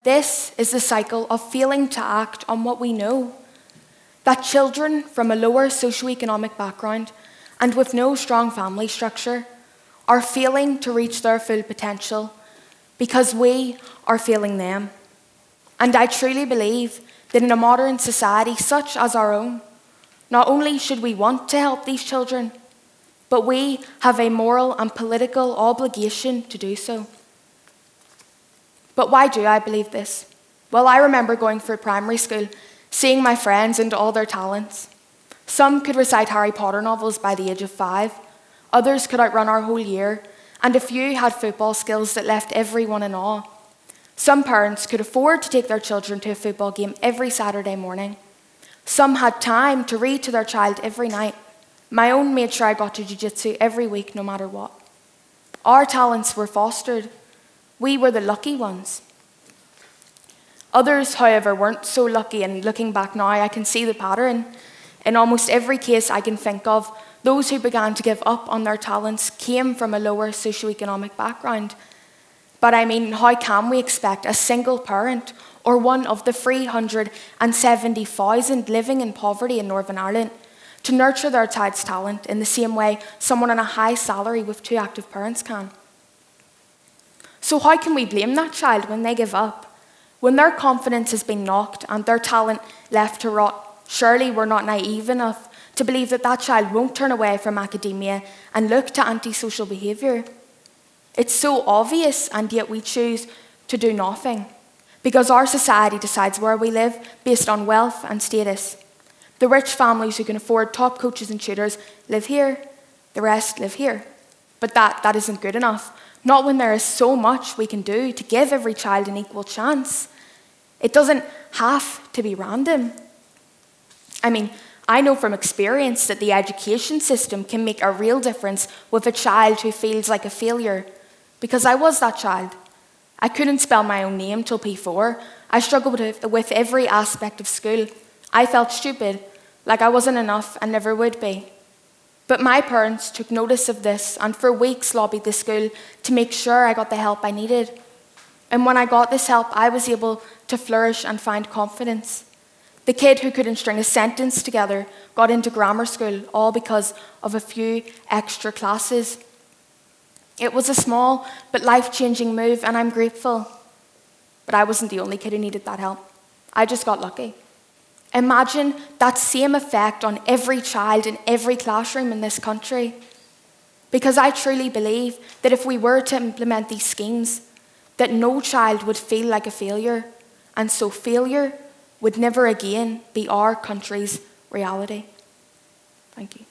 This is the cycle of failing to act on what we know. That children from a lower socioeconomic background and with no strong family structure are failing to reach their full potential because we are failing them. And I truly believe that in a modern society such as our own, not only should we want to help these children, but we have a moral and political obligation to do so. But why do I believe this? Well, I remember going through primary school, seeing my friends and all their talents. Some could recite Harry Potter novels by the age of 5, others could outrun our whole year, and a few had football skills that left everyone in awe. Some parents could afford to take their children to a football game every Saturday morning. Some had time to read to their child every night. My own made sure I got to jiu-jitsu every week, no matter what. Our talents were fostered. We were the lucky ones. Others, however, weren't so lucky, and looking back now, I can see the pattern. In almost every case I can think of, those who began to give up on their talents came from a lower socioeconomic background. But I mean, how can we expect a single parent or one of the 370,000 living in poverty in Northern Ireland to nurture their child's talent in the same way someone on a high salary with 2 active parents can? So how can we blame that child when they give up? When their confidence has been knocked and their talent left to rot, surely we're not naive enough to believe that that child won't turn away from academia and look to antisocial behaviour. It's so obvious, and yet we choose to do nothing because our society decides where we live based on wealth and status. The rich families who can afford top coaches and tutors live here, the rest live here. But that isn't good enough. Not when there is so much we can do to give every child an equal chance. It doesn't have to be random. I mean, I know from experience that the education system can make a real difference with a child who feels like a failure, because I was that child. I couldn't spell my own name till P4. I struggled with every aspect of school. I felt stupid, like I wasn't enough and never would be. But my parents took notice of this and for weeks lobbied the school to make sure I got the help I needed. And when I got this help, I was able to flourish and find confidence. The kid who couldn't string a sentence together got into grammar school, all because of a few extra classes. It was a small but life-changing move, and I'm grateful. But I wasn't the only kid who needed that help. I just got lucky. Imagine that same effect on every child in every classroom in this country. Because I truly believe that if we were to implement these schemes, that no child would feel like a failure, and so failure would never again be our country's reality. Thank you.